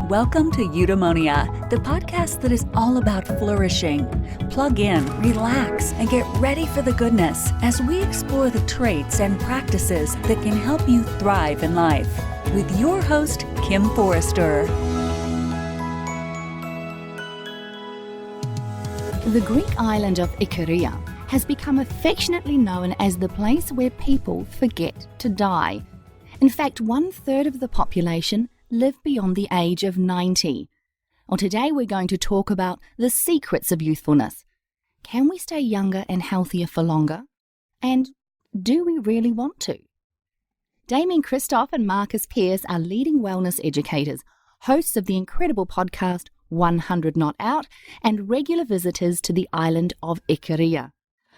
Welcome to Eudaemonia, the podcast that is all about flourishing. Plug in, relax, and get ready for the goodness as we explore the traits and practices that can help you thrive in life. With your host, Kim Forrester. The Greek island of Ikaria has become affectionately known as the place where people forget to die. In fact, 1/3 of the population live beyond the age of 90. Well, today we're going to talk about the secrets of youthfulness. Can we stay younger and healthier for longer? And do we really want to? Damian Kristof and Marcus Pearce are leading wellness educators, hosts of the incredible podcast 100 Not Out, and regular visitors to the island of Ikaria.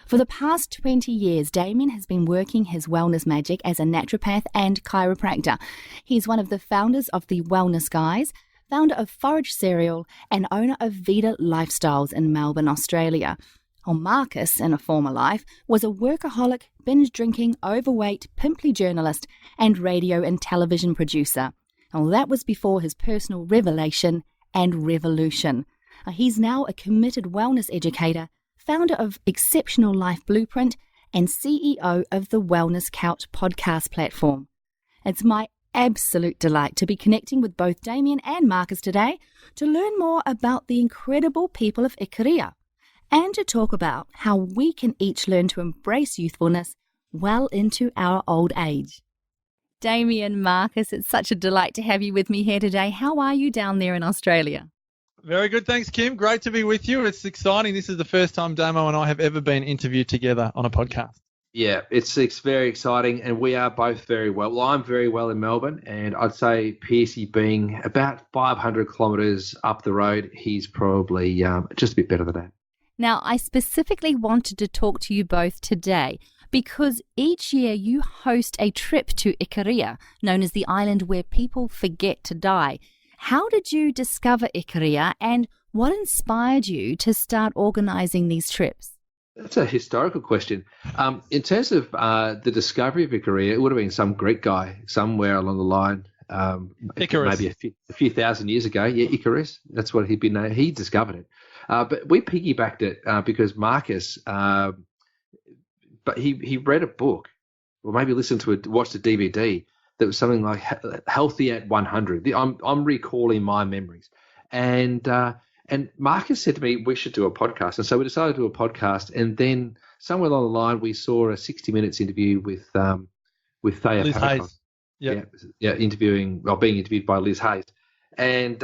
For the past 20 years, Damian has been working his wellness magic as a naturopath and chiropractor. He's one of the founders of the Wellness Guys, founder of Forage Cereal, and owner of Vida Lifestyles in Melbourne, Australia. Well, Marcus, in a former life, was a workaholic, binge-drinking, overweight, pimply journalist and radio and television producer. Well, that was before his personal revelation and revolution. He's now a committed wellness educator, founder of Exceptional Life Blueprint, and CEO of the Wellness Couch podcast platform. It's my absolute delight to be connecting with both Damian and Marcus today to learn more about the incredible people of Ikaria and to talk about how we can each learn to embrace youthfulness well into our old age. Damian, Marcus, it's such a delight to have you with me here today. How are you down there in Australia? Very good. Thanks, Kim. Great to be with you. It's exciting. This is the first time Damo and I have ever been interviewed together on a podcast. Yeah, it's very exciting, and we are both very well. Well, I'm very well in Melbourne, and I'd say Piercy being about 500 kilometres up the road, he's probably just a bit better than that. Now, I specifically wanted to talk to you both today because each year you host a trip to Ikaria, known as the island where people forget to die. How did you discover Ikaria, and what inspired you to start organising these trips? That's a historical question. In terms of the discovery of Ikaria, it would have been some Greek guy somewhere along the line, maybe a few thousand years ago. Yeah, Icarus. That's what he'd been known. He discovered it. But we piggybacked it because Marcus, but he read a book, or maybe watched a DVD. That was something like Healthy at 100. I'm recalling my memories. And Marcus said to me, we should do a podcast. And so we decided to do a podcast. And then somewhere along the line, we saw a 60 Minutes interview with Thea Liz Hayes. Yeah, being interviewed by Liz Hayes. And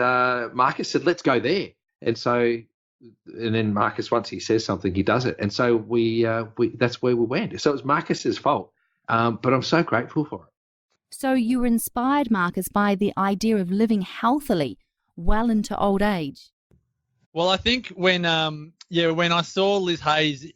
Marcus said, let's go there. And then Marcus, once he says something, he does it. And so we that's where we went. So it was Marcus's fault. But I'm so grateful for it. So you were inspired, Marcus, by the idea of living healthily well into old age. Well, I think when I saw Liz Hayes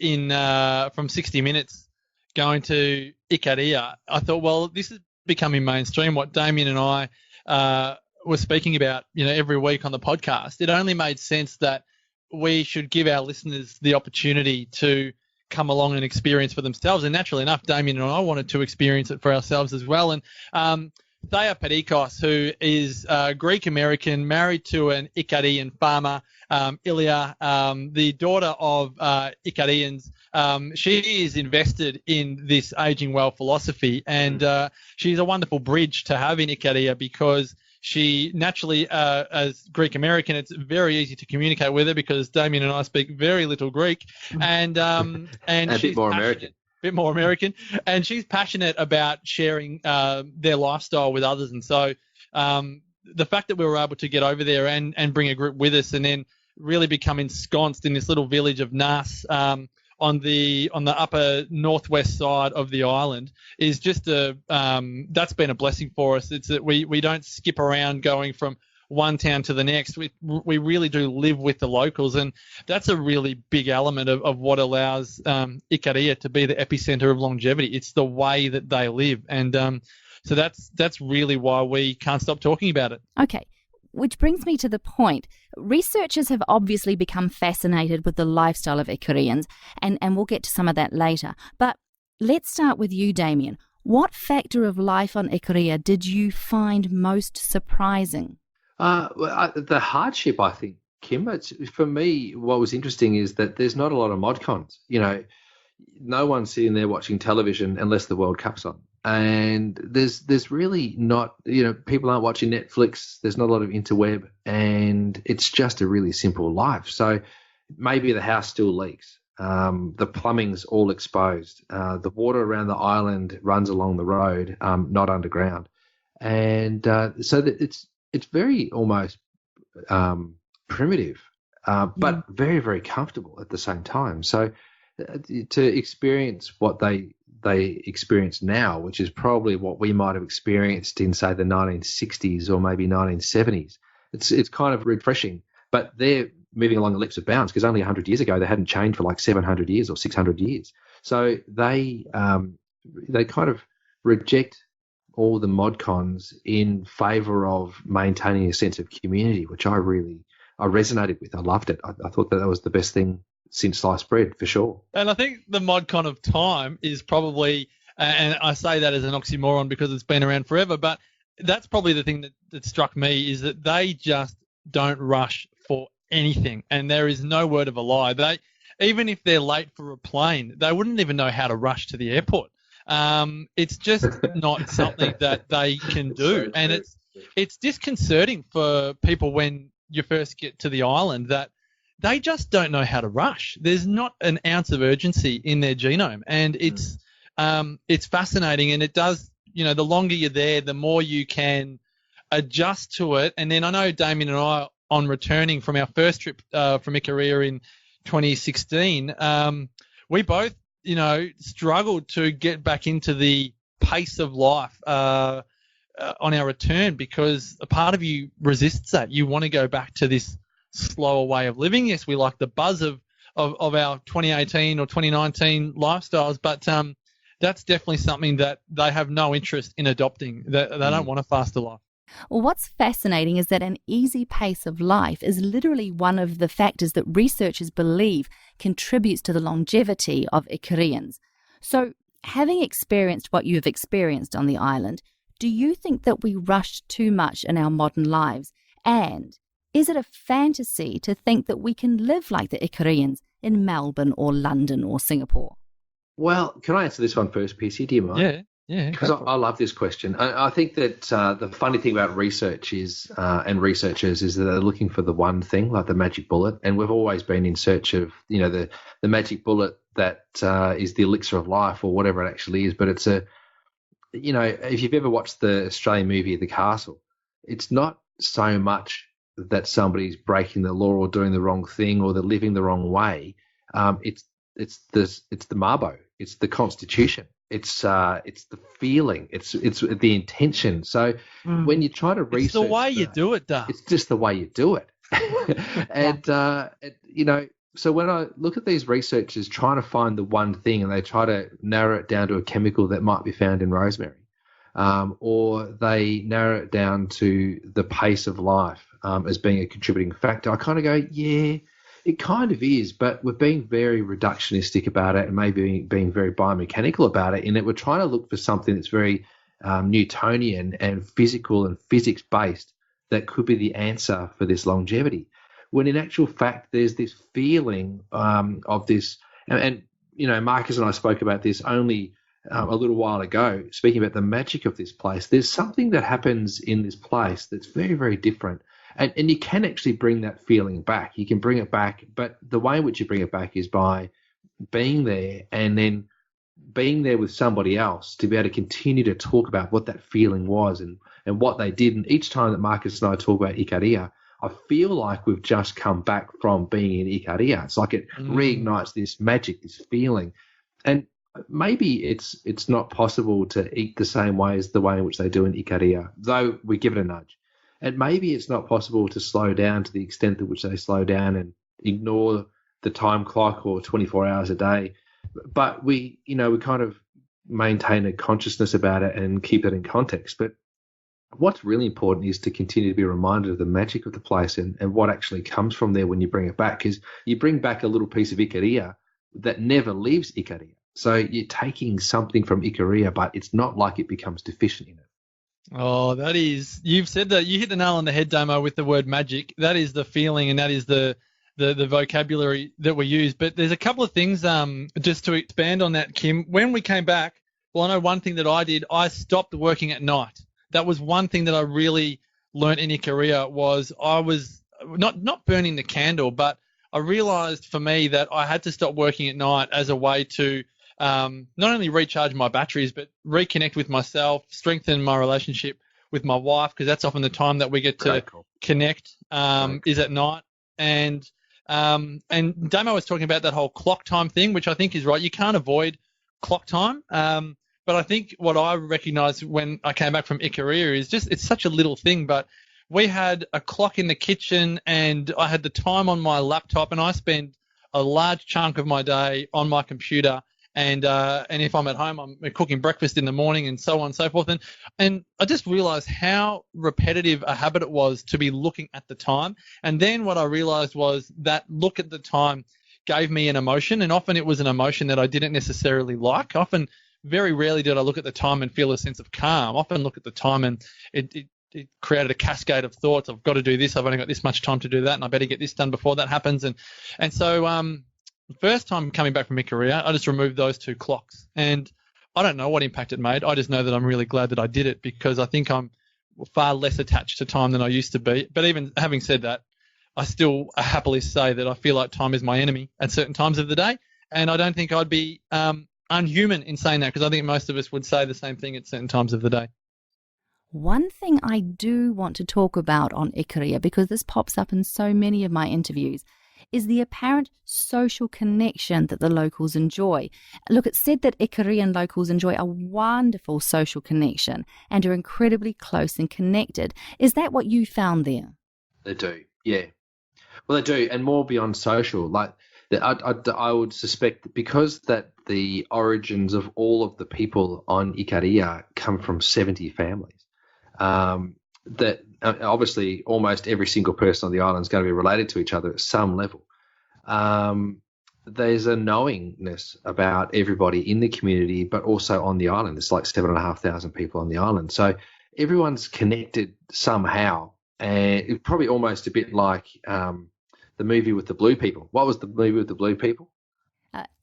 from 60 Minutes going to Ikaria, I thought, well, this is becoming mainstream. What Damian and I were speaking about, every week on the podcast. It only made sense that we should give our listeners the opportunity to come along and experience for themselves. And naturally enough, Damian and I wanted to experience it for ourselves as well. And Thea Padikos, who is Greek-American, married to an Ikarian farmer, Ilya, the daughter of Ikarians, she is invested in this aging well philosophy. And she's a wonderful bridge to have in Ikaria because she naturally, as Greek-American, it's very easy to communicate with her because Damian and I speak very little Greek, and she's a bit more American, and she's passionate about sharing their lifestyle with others. And so the fact that we were able to get over there and bring a group with us, and then really become ensconced in this little village of Nas on the upper northwest side of the island is just that's been a blessing for us. It's that we don't skip around going from one town to the next. We really do live with the locals, and that's a really big element of what allows Ikaria to be the epicenter of longevity. It's the way that they live, and so that's really why we can't stop talking about it. Okay. Which brings me to the point. Researchers have obviously become fascinated with the lifestyle of Ikarians, and we'll get to some of that later. But let's start with you, Damian. What factor of life on Ikaria did you find most surprising? The hardship, I think, Kim, for me, what was interesting is that there's not a lot of mod cons. No one's sitting there watching television unless the World Cup's on. And there's really not, people aren't watching Netflix. There's not a lot of interweb, and it's just a really simple life. So maybe the house still leaks. The plumbing's all exposed. The water around the island runs along the road, not underground. And so that it's very almost primitive, but very, very comfortable at the same time. So to experience what they experience now, which is probably what we might have experienced in, say, the 1960s or maybe 1970s, it's kind of refreshing. But they're moving along the leaps and bounds, because only 100 years ago they hadn't changed for like 700 years or 600 years. So they kind of reject all the mod cons in favour of maintaining a sense of community, which I resonated with. I loved it. I thought that was the best thing since sliced bread, for sure. And I think the mod con of time is probably, and I say that as an oxymoron because it's been around forever, but that's probably the thing that struck me, is that they just don't rush for anything, and there is no word of a lie. Even if they're late for a plane, they wouldn't even know how to rush to the airport. It's just not something that they can do. So and it's disconcerting for people when you first get to the island that they just don't know how to rush. There's not an ounce of urgency in their genome, and it's fascinating. And it does, the longer you're there, the more you can adjust to it. And then I know Damian and I, on returning from our first trip from Ikaria in 2016, we both, struggled to get back into the pace of life on our return, because a part of you resists that. You want to go back to this slower way of living. Yes, we like the buzz of our 2018 or 2019 lifestyles, but that's definitely something that they have no interest in adopting. They don't want a faster life. Well, what's fascinating is that an easy pace of life is literally one of the factors that researchers believe contributes to the longevity of Ikarians. So, having experienced what you have experienced on the island, do you think that we rush too much in our modern lives? And is it a fantasy to think that we can live like the Ikarians in Melbourne or London or Singapore? Well, can I answer this one first, PC? Do you mind? Yeah. Because I love this question. I think that the funny thing about research is, and researchers, is that they're looking for the one thing, like the magic bullet. And we've always been in search of, the magic bullet that is the elixir of life, or whatever it actually is. But it's if you've ever watched the Australian movie The Castle, it's not so much that somebody's breaking the law or doing the wrong thing or they're living the wrong way. It's the Mabo. It's the Constitution. It's the feeling. It's the intention. So when you try to research, it's the way you do it, Duh. It's just the way you do it. And so when I look at these researchers trying to find the one thing, and they try to narrow it down to a chemical that might be found in rosemary, or they narrow it down to the pace of life as being a contributing factor, I kind of go, yeah, it kind of is, but we're being very reductionistic about it, and maybe being very biomechanical about it, in that we're trying to look for something that's very Newtonian and physical and physics-based that could be the answer for this longevity. When in actual fact, there's this feeling of this, and Marcus and I spoke about this only a little while ago, speaking about the magic of this place. There's something that happens in this place that's very, very different. And you can actually bring that feeling back. You can bring it back, but the way in which you bring it back is by being there, and then being there with somebody else to be able to continue to talk about what that feeling was and what they did. And each time that Marcus and I talk about Ikaria, I feel like we've just come back from being in Ikaria. It's like it reignites this magic, this feeling. And maybe it's not possible to eat the same way as the way in which they do in Ikaria, though we give it a nudge. And maybe it's not possible to slow down to the extent to which they slow down and ignore the time clock or 24 hours a day. But we kind of maintain a consciousness about it and keep it in context. But what's really important is to continue to be reminded of the magic of the place and what actually comes from there when you bring it back, because you bring back a little piece of Ikaria that never leaves Ikaria. So you're taking something from Ikaria, but it's not like it becomes deficient in it. Oh, that is, you've said that, you hit the nail on the head, Damo, with the word magic. That is the feeling, and that is the vocabulary that we use. But there's a couple of things, just to expand on that, Kim. When we came back, well, I know one thing that I did, I stopped working at night. That was one thing that I really learned in Ikaria, was I was not burning the candle, but I realized for me that I had to stop working at night as a way to not only recharge my batteries, but reconnect with myself, strengthen my relationship with my wife, because that's often the time that we get to connect, is at night. And Damo was talking about that whole clock time thing, which I think is right. You can't avoid clock time. But I think what I recognized when I came back from Ikaria is just, it's such a little thing, but we had a clock in the kitchen and I had the time on my laptop, and I spend a large chunk of my day on my computer. And if I'm at home, I'm cooking breakfast in the morning and so on and so forth. And I just realized how repetitive a habit it was to be looking at the time. And then what I realized was that look at the time gave me an emotion, and often it was an emotion that I didn't necessarily like. Often, very rarely did I look at the time and feel a sense of calm. Often look at the time and it created a cascade of thoughts. I've got to do this. I've only got this much time to do that, and I better get this done before that happens. And so the first time coming back from Ikaria, I just removed those two clocks. And I don't know what impact it made. I just know that I'm really glad that I did it, because I think I'm far less attached to time than I used to be. But even having said that, I still happily say that I feel like time is my enemy at certain times of the day. And I don't think I'd be unhuman in saying that, because I think most of us would say the same thing at certain times of the day. One thing I do want to talk about on Ikaria, because this pops up in so many of my interviews, is the apparent social connection that the locals enjoy. Look, it's said that Ikarian locals enjoy a wonderful social connection and are incredibly close and connected. Is that what you found there? They do, yeah. Well, they do, and more beyond social. Like, I would suspect that because that the origins of all of the people on Ikaria come from 70 families, that obviously almost every single person on the island is going to be related to each other at some level. There's a knowingness about everybody in the community, but also on the island. There's like 7,500 people on the island. So everyone's connected somehow. And it's probably almost a bit like the movie with the blue people. What was the movie with the blue people?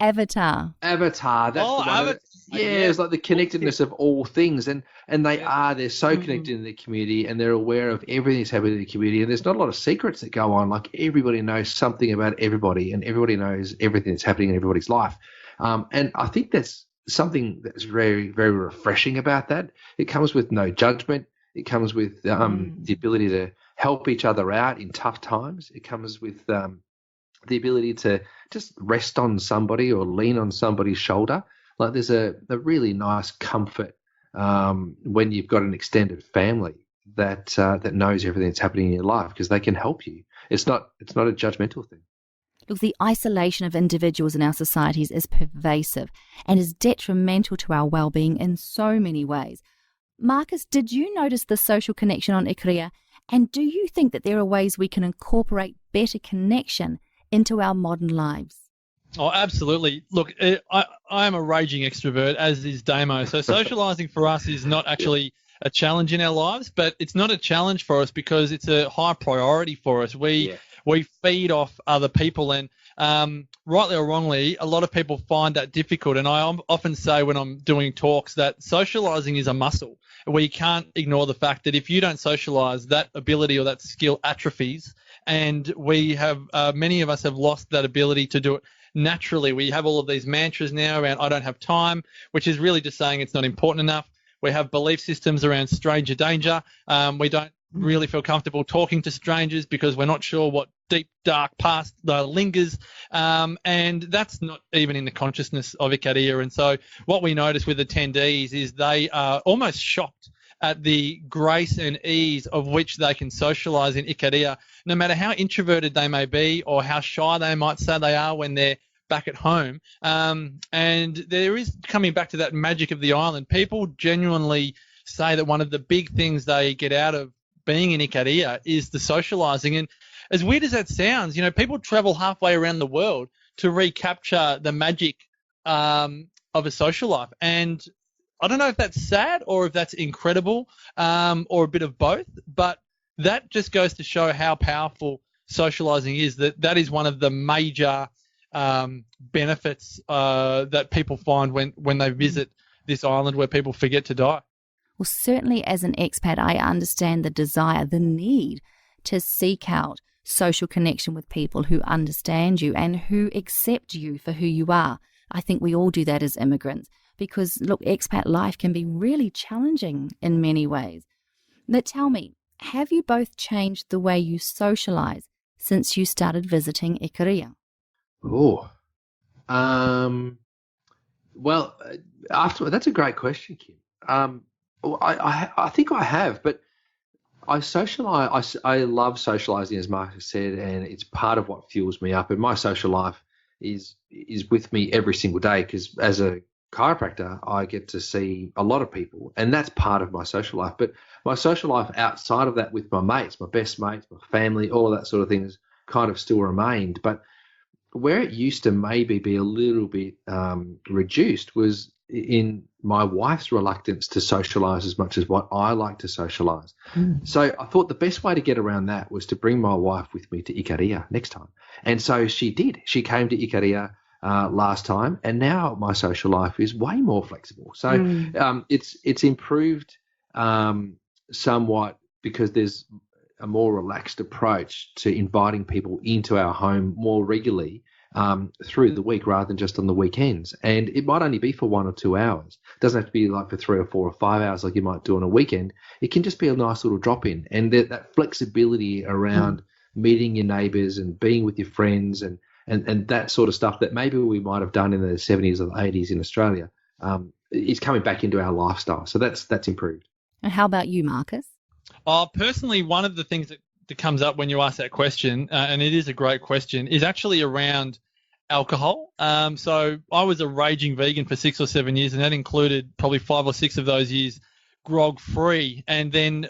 Avatar. Avatar. That's the one. Avatar. Yeah, it's like the connectedness of all things, and they're so connected in the community, and they're aware of everything that's happening in the community, and there's not a lot of secrets that go on. Like, everybody knows something about everybody, and everybody knows everything that's happening in everybody's life. And I think that's something that's very, very refreshing about that. It comes with no judgment. It comes with the ability to help each other out in tough times. It comes with the ability to just rest on somebody or lean on somebody's shoulder. Like, there's a really nice comfort when you've got an extended family that knows everything that's happening in your life, because they can help you. It's not a judgmental thing. Look, the isolation of individuals in our societies is pervasive and is detrimental to our well-being in so many ways. Marcus, did you notice the social connection on Ikaria, and do you think that there are ways we can incorporate better connection into our modern lives? Oh, absolutely. Look, I am a raging extrovert, as is Damo. So socializing for us is not actually a challenge in our lives, but it's not a challenge for us because it's a high priority for us. We feed off other people, and rightly or wrongly, a lot of people find that difficult. And I often say when I'm doing talks that socializing is a muscle. We can't ignore the fact that if you don't socialize, that ability or that skill atrophies, and we have many of us have lost that ability to do it naturally. We have all of these mantras now around I don't have time, which is really just saying it's not important enough. We have belief systems around stranger danger. We don't really feel comfortable talking to strangers because we're not sure what deep, dark past lingers. And that's not even in the consciousness of Ikaria. And so what we notice with attendees is they are almost shocked at the grace and ease of which they can socialize in Ikaria, no matter how introverted they may be or how shy they might say they are when they're back at home. And there is, coming back to that magic of the island, people genuinely say that one of the big things they get out of being in Ikaria is the socializing. And as weird as that sounds, you know, people travel halfway around the world to recapture the magic of a social life. And I don't know if that's sad or if that's incredible, or a bit of both, but that just goes to show how powerful socializing is. That is one of the major benefits that people find when they visit this island where people forget to die. Well, certainly as an expat, I understand the desire, the need to seek out social connection with people who understand you and who accept you for who you are. I think we all do that as immigrants because, look, expat life can be really challenging in many ways. But tell me, have you both changed the way you socialize since you started visiting Ikaria? Oh, well, that's a great question, Kim. I think I have, but I socialize. I love socializing, as Marcus said, and it's part of what fuels me up. And my social life is with me every single day because as a chiropractor, I get to see a lot of people, and that's part of my social life. But my social life outside of that with my mates, my best mates, my family, all of that sort of things kind of still remained. But where it used to maybe be a little bit reduced was in my wife's reluctance to socialize as much as what I like to socialize. So I thought the best way to get around that was to bring my wife with me to Ikaria next time. And so she did. She came to Ikaria last time, and now my social life is way more flexible. So it's improved somewhat because there's a more relaxed approach to inviting people into our home more regularly through the week rather than just on the weekends. And it might only be for 1 or 2 hours. It doesn't have to be like for 3 or 4 or 5 hours like you might do on a weekend. It can just be a nice little drop-in. And that flexibility around meeting your neighbours and being with your friends and that sort of stuff that maybe we might have done in the 70s or the 80s in Australia is coming back into our lifestyle. So that's improved. And how about you, Marcus? Personally, one of the things that comes up when you ask that question, and it is a great question, is actually around alcohol. So I was a raging vegan for 6 or 7 years, and that included probably 5 or 6 of those years grog-free. And then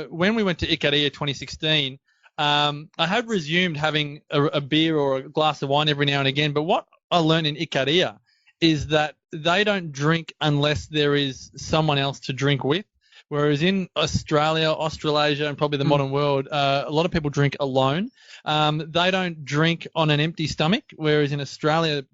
when we went to Ikaria 2016, I had resumed having a beer or a glass of wine every now and again. But what I learned in Ikaria is that they don't drink unless there is someone else to drink with. Whereas in Australia, Australasia, and probably the modern world, a lot of people drink alone. They don't drink on an empty stomach, whereas in Australia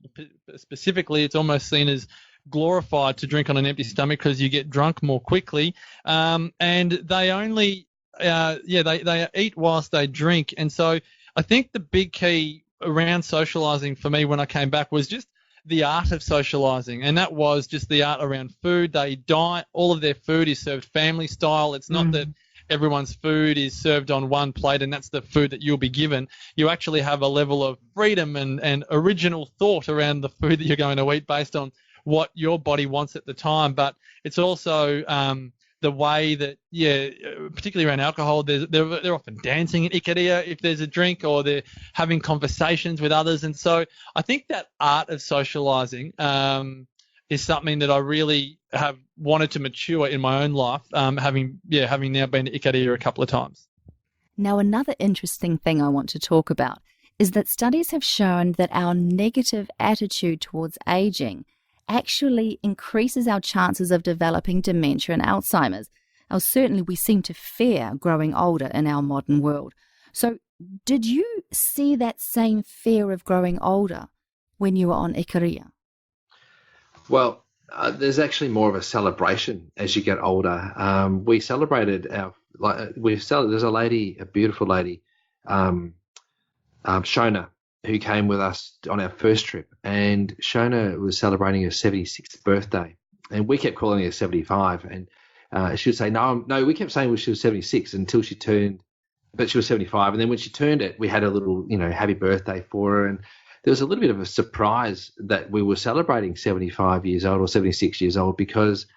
specifically, it's almost seen as glorified to drink on an empty stomach because you get drunk more quickly. And they only, they eat whilst they drink. And so I think the big key around socializing for me when I came back was just the art of socializing, and that was just the art around food. They dine, all of their food is served family style. It's not that everyone's food is served on one plate and that's the food that you'll be given. You actually have a level of freedom and original thought around the food that you're going to eat based on what your body wants at the time. But it's also the way that, particularly around alcohol, they're often dancing in Ikaria if there's a drink, or they're having conversations with others. And so I think that art of socializing is something that I really have wanted to mature in my own life, having now been to Ikaria a couple of times. Now, another interesting thing I want to talk about is that studies have shown that our negative attitude towards aging actually increases our chances of developing dementia and Alzheimer's. Now, certainly we seem to fear growing older in our modern world. So did you see that same fear of growing older when you were on Ikaria? Well, there's actually more of a celebration as you get older. We celebrated there's a lady, a beautiful lady, Shona, who came with us on our first trip, and Shona was celebrating her 76th birthday, and we kept calling her 75, and she would say, no, we kept saying she was 76 until she turned, but she was 75, and then when she turned it, we had a little, happy birthday for her, and there was a little bit of a surprise that we were celebrating 75 years old or 76 years old, because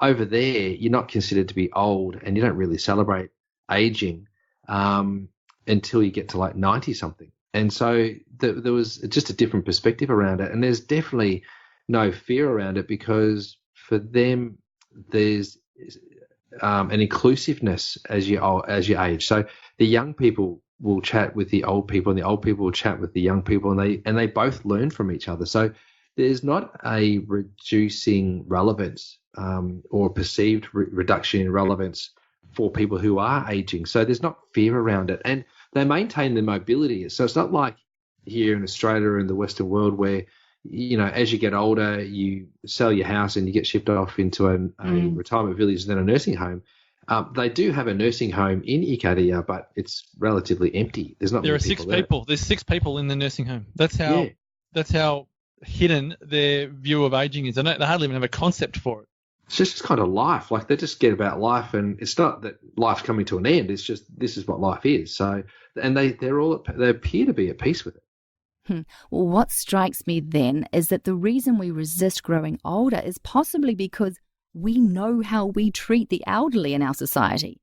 over there, you're not considered to be old, and you don't really celebrate aging until you get to like 90-something. And so there was just a different perspective around it. And there's definitely no fear around it, because for them, there's an inclusiveness as you age. So the young people will chat with the old people, and the old people will chat with the young people, and they both learn from each other. So there's not a reducing relevance or perceived reduction in relevance for people who are aging. So there's not fear around it. And they maintain their mobility. So it's not like here in Australia or in the Western world where, as you get older, you sell your house and you get shipped off into a retirement village and then a nursing home. They do have a nursing home in Ikaria, but it's relatively empty. There's not. There are 6 people. There's 6 people in the nursing home. That's how hidden their view of aging is. They hardly even have a concept for it. It's just kind of life. Like they just get about life, and it's not that life's coming to an end. It's just this is what life is. So, and they appear to be at peace with it. Well, what strikes me then is that the reason we resist growing older is possibly because we know how we treat the elderly in our society,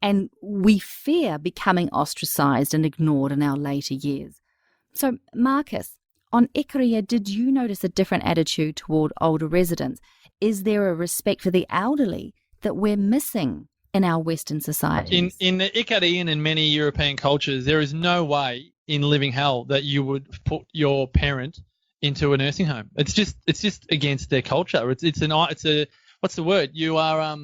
and we fear becoming ostracized and ignored in our later years. So, Marcus, on Ikaria, did you notice a different attitude toward older residents? Is there a respect for the elderly that we're missing in our Western societies? In the Ikarian and many European cultures, there is no way in living hell that you would put your parent into a nursing home. It's just against their culture. It's a what's the word? You are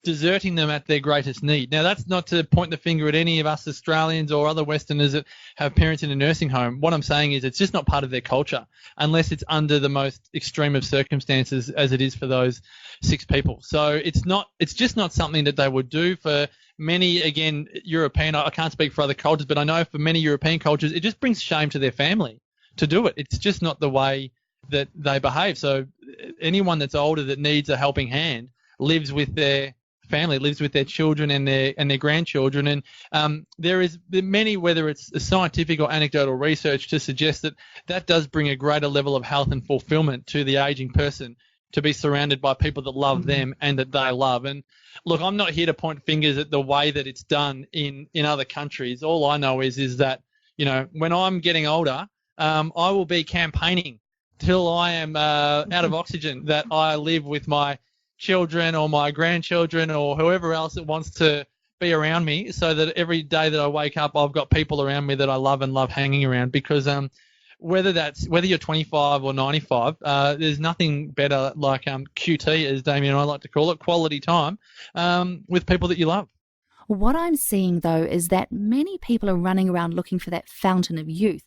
deserting them at their greatest need. Now, that's not to point the finger at any of us Australians or other Westerners that have parents in a nursing home. What I'm saying is it's just not part of their culture unless it's under the most extreme of circumstances, as it is for those 6 people. So it's just not something that they would do. For many, again, European, I can't speak for other cultures, but I know for many European cultures, it just brings shame to their family to do it. It's just not the way that they behave. So anyone that's older that needs a helping hand lives with their family, lives with their children and their grandchildren, and there is many, whether it's scientific or anecdotal research, to suggest that does bring a greater level of health and fulfillment to the aging person, to be surrounded by people that love them and that they love. And look, I'm not here to point fingers at the way that it's done in other countries. All I know is that when I'm getting older, I will be campaigning till I am out of oxygen that I live with my children or my grandchildren or whoever else that wants to be around me, so that every day that I wake up, I've got people around me that I love and love hanging around. Because whether you're 25 or 95, there's nothing better like QT, as Damian and I like to call it, quality time with people that you love. What I'm seeing, though, is that many people are running around looking for that fountain of youth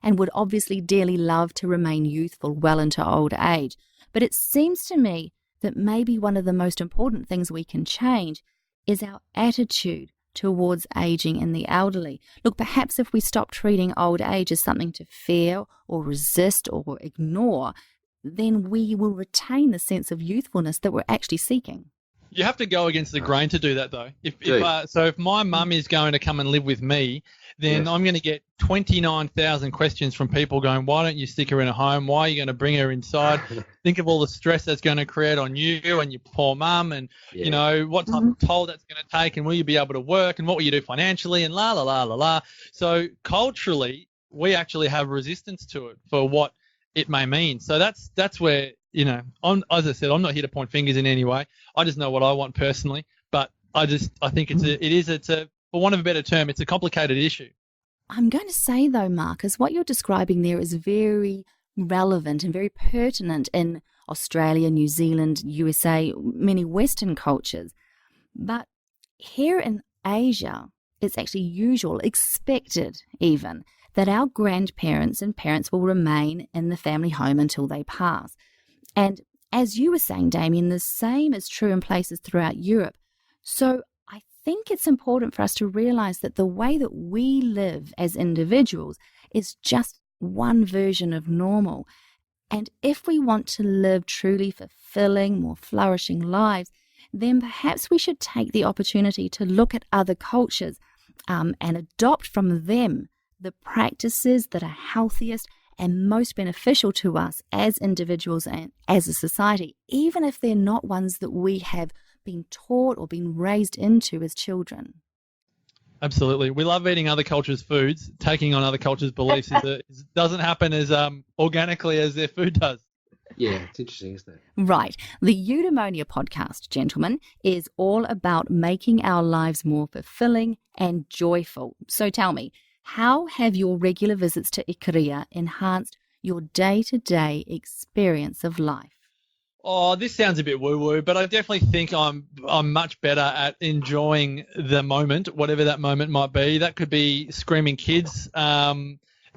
and would obviously dearly love to remain youthful well into old age. But it seems to me that maybe one of the most important things we can change is our attitude towards aging and the elderly. Look, perhaps if we stop treating old age as something to fear or resist or ignore, then we will retain the sense of youthfulness that we're actually seeking. You have to go against the grain to do that, though. If my mum is going to come and live with me, then I'm going to get 29,000 questions from people going, why don't you stick her in a home? Why are you going to bring her inside? Think of all the stress that's going to create on you and your poor mum, and, what type of toll that's going to take, and will you be able to work, and what will you do financially, and la, la, la, la, la. So culturally, we actually have resistance to it for what it may mean. So that's where, as I said, I'm not here to point fingers in any way. I just know what I want personally, but I think it's a for want of a better term, it's a complicated issue. I'm going to say, though, Marcus, what you're describing there is very relevant and very pertinent in Australia, New Zealand, USA, many Western cultures. But here in Asia, it's actually usual, expected even, that our grandparents and parents will remain in the family home until they pass. And as you were saying, Damian, the same is true in places throughout Europe. So I think it's important for us to realize that the way that we live as individuals is just one version of normal. And if we want to live truly fulfilling, more flourishing lives, then perhaps we should take the opportunity to look at other cultures and adopt from them the practices that are healthiest and most beneficial to us as individuals and as a society, even if they're not ones that we have been taught or been raised into as children. Absolutely. We love eating other cultures' foods. Taking on other cultures' beliefs doesn't happen as organically as their food does. Yeah, it's interesting, isn't it? Right. The Eudaemonia podcast, gentlemen, is all about making our lives more fulfilling and joyful. So tell me, how have your regular visits to Ikaria enhanced your day-to-day experience of life? Oh, this sounds a bit woo-woo, but I definitely think I'm much better at enjoying the moment, whatever that moment might be. That could be screaming kids.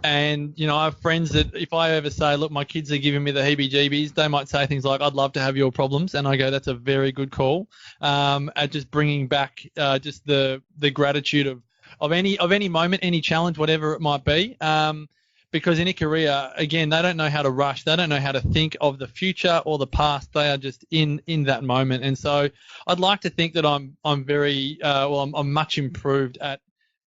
And, you know, I have friends that if I ever say, look, my kids are giving me the heebie-jeebies, they might say things like, I'd love to have your problems. And I go, that's a very good call, at just bringing back just the gratitude of any moment, any challenge, whatever it might be. Because in Ikaria, again, they don't know how to rush. They don't know how to think of the future or the past. They are just in that moment. And so I'd like to think that I'm very I'm much improved at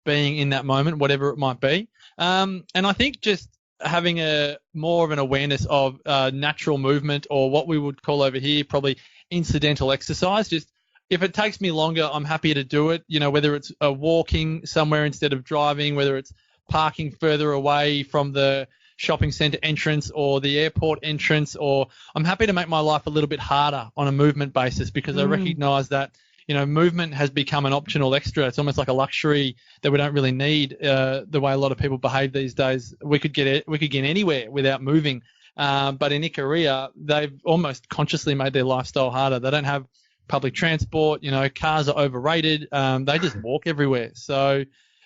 being in that moment, whatever it might be. And I think just having a more of an awareness of natural movement, or what we would call over here probably incidental exercise. Just if it takes me longer, I'm happy to do it. You know, whether it's walking somewhere instead of driving, whether it's parking further away from the shopping centre entrance or the airport entrance, or I'm happy to make my life a little bit harder on a movement basis, because I recognise that, you know, movement has become an optional extra. It's almost like a luxury that we don't really need. The way a lot of people behave these days, we could get anywhere without moving. But in Ikaria, they've almost consciously made their lifestyle harder. They don't have public transport. You know, cars are overrated. They just walk everywhere. So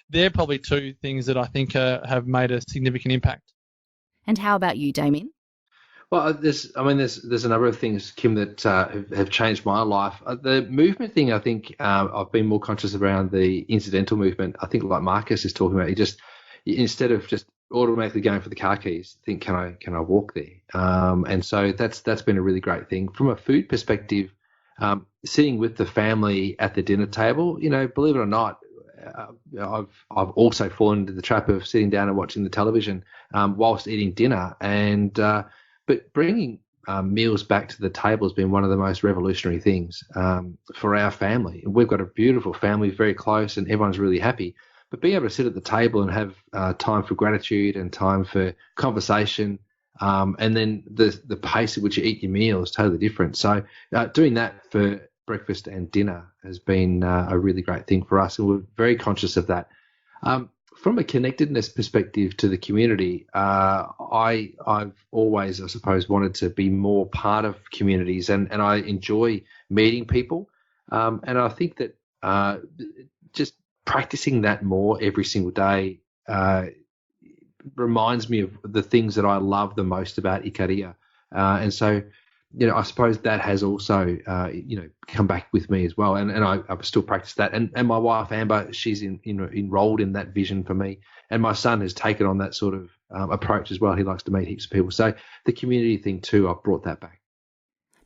they're probably two things that I think have made a significant impact. And how about you, Damian? Well, there's a number of things, Kim, that have changed my life. The movement thing, I think I've been more conscious around the incidental movement. I think, like Marcus is talking about, instead of just automatically going for the car keys, think, can I walk there? And so that's been a really great thing. From a food perspective, sitting with the family at the dinner table, you know, believe it or not, I've also fallen into the trap of sitting down and watching the television whilst eating dinner, but bringing meals back to the table has been one of the most revolutionary things for our family. We've got a beautiful family, very close, and everyone's really happy. But being able to sit at the table and have time for gratitude and time for conversation, and then the pace at which you eat your meal is totally different. So doing that for breakfast and dinner has been a really great thing for us, and we're very conscious of that. From a connectedness perspective to the community, I've always, I suppose, wanted to be more part of communities, and I enjoy meeting people. And I think that just practicing that more every single day reminds me of the things that I love the most about Ikaria. And so, you know, I suppose that has also, come back with me as well. And I still practice that. And my wife, Amber, she's enrolled in that vision for me. And my son has taken on that sort of approach as well. He likes to meet heaps of people. So the community thing too, I've brought that back.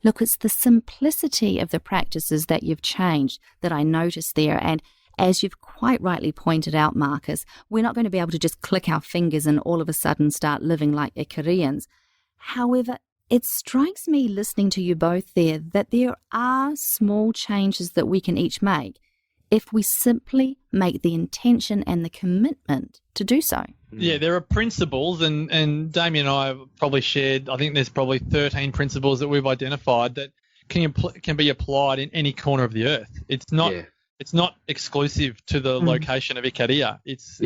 Look, it's the simplicity of the practices that you've changed that I noticed there. And as you've quite rightly pointed out, Marcus, we're not going to be able to just click our fingers and all of a sudden start living like Ikarians. However, it strikes me listening to you both there that there are small changes that we can each make if we simply make the intention and the commitment to do so. Yeah, there are principles, and Damian and I have probably shared, I think there's probably 13 principles that we've identified that can be applied in any corner of the earth. It's not exclusive to the location of Ikaria. It's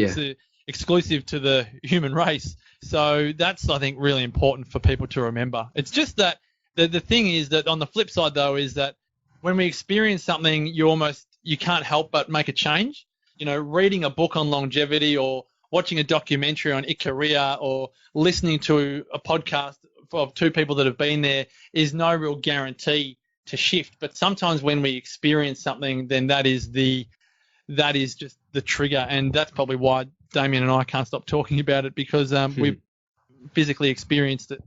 exclusive to the human race. So that's, I think, really important for people to remember. It's just that the thing is that on the flip side, though, is that when we experience something, you can't help but make a change. You know, reading a book on longevity or watching a documentary on Ikaria or listening to a podcast of two people that have been there is no real guarantee to shift. But sometimes when we experience something, then that is just the trigger. And that's probably why Damian and I can't stop talking about it, because we've physically experienced it.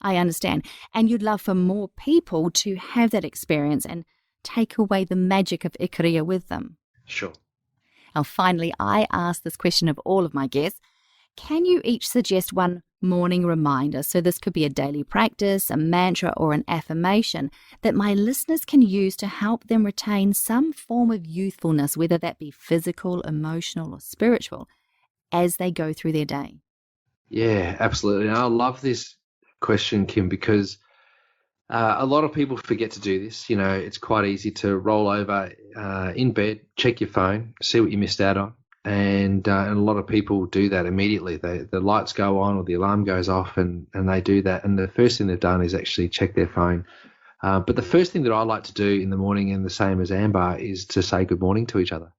I understand. And you'd love for more people to have that experience and take away the magic of Ikaria with them. Sure. Now, finally, I ask this question of all of my guests. Can you each suggest one morning reminder? So this could be a daily practice, a mantra, or an affirmation that my listeners can use to help them retain some form of youthfulness, whether that be physical, emotional, or spiritual, as they go through their day. Yeah, absolutely. And I love this question, Kim, because a lot of people forget to do this. You know, it's quite easy to roll over in bed, check your phone, see what you missed out on, And a lot of people do that immediately. The lights go on or the alarm goes off, and they do that. And the first thing they've done is actually check their phone. But the first thing that I like to do in the morning, and the same as Amber, is to say good morning to each other.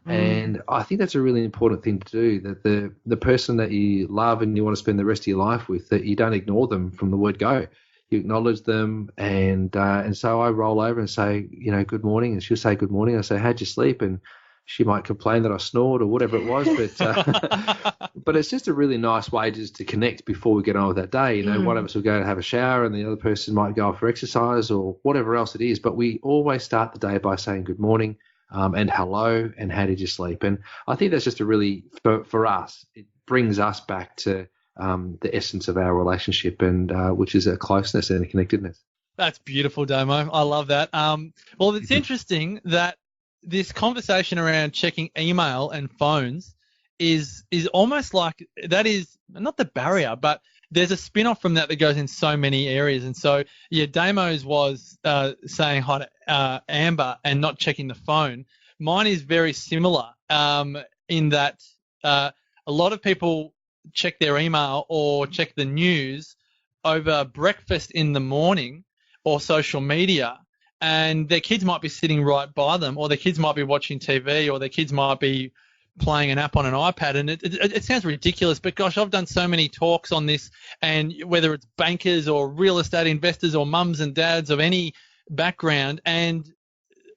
And I think that's a really important thing to do, that the person that you love and you want to spend the rest of your life with, that you don't ignore them from the word go. You acknowledge them, and so I roll over and say, good morning, and she'll say good morning. I say, how'd you sleep? And she might complain that I snored or whatever it was, but it's just a really nice way just to connect before we get on with that day. One of us will go to have a shower and the other person might go off for exercise or whatever else it is. But we always start the day by saying good morning and hello and how did you sleep? And I think that's just a really, for us, it brings us back to the essence of our relationship, and which is a closeness and a connectedness. That's beautiful, Damo. I love that. Well, it's interesting that this conversation around checking email and phones is almost like that is not the barrier, but there's a spin-off from that goes in so many areas. And so, Damo's was saying hi to Amber and not checking the phone. Mine is very similar in that a lot of people check their email or check the news over breakfast in the morning or social media. And their kids might be sitting right by them, or their kids might be watching TV, or their kids might be playing an app on an iPad. And it sounds ridiculous, but gosh, I've done so many talks on this, and whether it's bankers or real estate investors or mums and dads of any background. And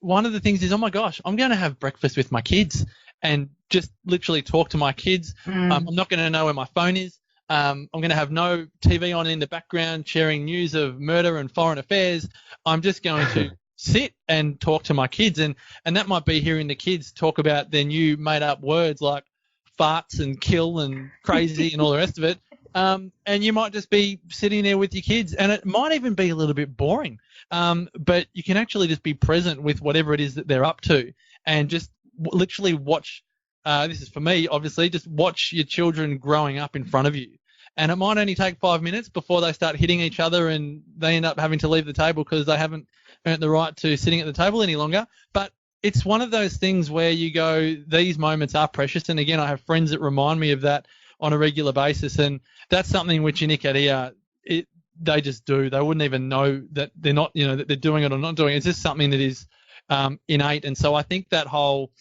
one of the things is, oh my gosh, I'm going to have breakfast with my kids and just literally talk to my kids. I'm not going to know where my phone is. I'm going to have no TV on in the background sharing news of murder and foreign affairs. I'm just going to sit and talk to my kids. And that might be hearing the kids talk about their new made-up words like farts and kill and crazy and all the rest of it. And you might just be sitting there with your kids, and it might even be a little bit boring. But you can actually just be present with whatever it is that they're up to, and just literally watch. This is for me, obviously, just watch your children growing up in front of you. And it might only take 5 minutes before they start hitting each other and they end up having to leave the table because they haven't earned the right to sitting at the table any longer. But it's one of those things where you go, these moments are precious. And again, I have friends that remind me of that on a regular basis. And that's something which in Ikaria, they just do. They wouldn't even know that they're not, that they're doing it or not doing it. It's just something that is innate. And so I think that whole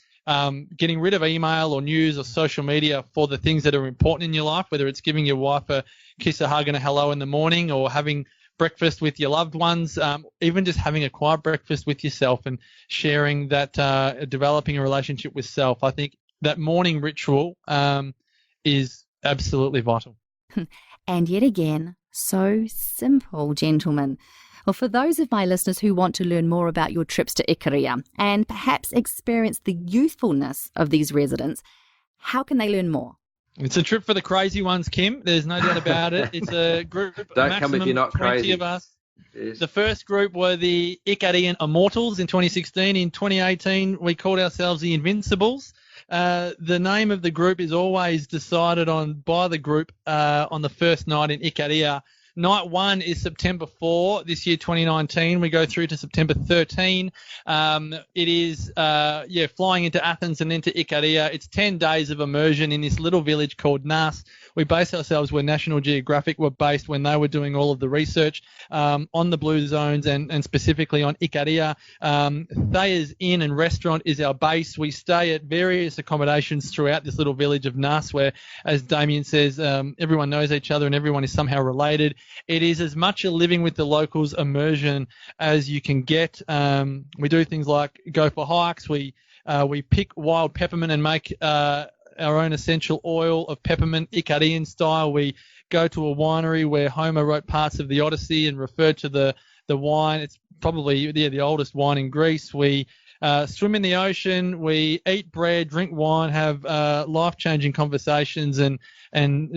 getting rid of email or news or social media for the things that are important in your life, whether it's giving your wife a kiss, a hug, and a hello in the morning, or having breakfast with your loved ones, even just having a quiet breakfast with yourself and sharing that, developing a relationship with self. I think that morning ritual is absolutely vital. And yet again, so simple, gentlemen. Well, for those of my listeners who want to learn more about your trips to Ikaria and perhaps experience the youthfulness of these residents, how can they learn more? It's a trip for the crazy ones, Kim. There's no doubt about it. It's a group Don't come if you're not 20 crazy. Of us. Yes. The first group were the Ikarian Immortals in 2016. In 2018, we called ourselves the Invincibles. The name of the group is always decided on by the group on the first night in Ikaria. Night 1 is September 4 this year, 2019. We go through to September 13. It is, flying into Athens and then to Ikaria. It's 10 days of immersion in this little village called Nas. We base ourselves where National Geographic were based when they were doing all of the research on the blue zones and specifically on Ikaria. Thayer's Inn and Restaurant is our base. We stay at various accommodations throughout this little village of Nas where, as Damian says, everyone knows each other and everyone is somehow related. It is as much a living with the locals immersion as you can get. We do things like go for hikes. We pick wild peppermint and make our own essential oil of peppermint Ikarian style. We go to a winery where Homer wrote parts of the Odyssey and referred to the wine. It's probably the oldest wine in Greece. We swim in the ocean. We eat bread, drink wine, have life-changing conversations and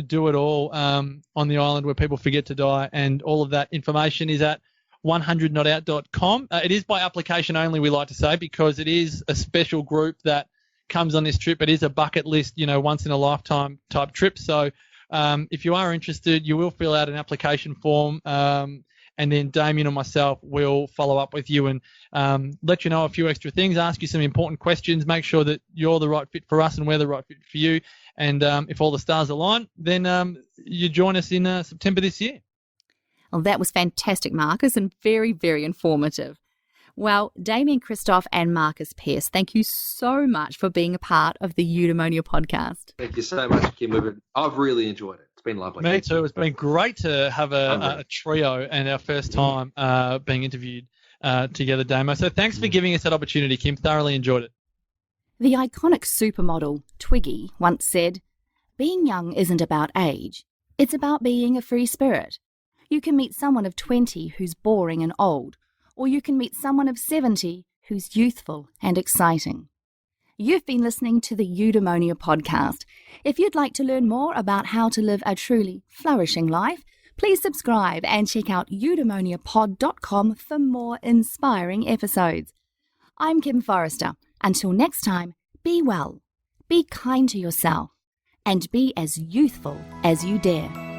do it all on the island where people forget to die. And all of that information is at 100notout.com. It is by application only, we like to say, because it is a special group that comes on this trip. It is a bucket list, once in a lifetime type trip. So if you are interested, you will fill out an application form. and then Damian or myself will follow up with you and let you know a few extra things, ask you some important questions, make sure that you're the right fit for us and we're the right fit for you. And if all the stars align, then you join us in September this year. Well, that was fantastic, Marcus, and very, very informative. Well, Damian Kristof and Marcus Pearce, thank you so much for being a part of the Eudaemonia podcast. Thank you so much, Kim. I've really enjoyed it. It's been lovely. Me too. It's been great to have a trio and our first time being interviewed together, Damo. So thanks for giving us that opportunity, Kim. Thoroughly enjoyed it. The iconic supermodel Twiggy once said, "Being young isn't about age. It's about being a free spirit. You can meet someone of 20 who's boring and old, or you can meet someone of 70 who's youthful and exciting." You've been listening to the Eudaemonia podcast. If you'd like to learn more about how to live a truly flourishing life, please subscribe and check out eudaemoniapod.com for more inspiring episodes. I'm Kim Forrester. Until next time, be well, be kind to yourself, and be as youthful as you dare.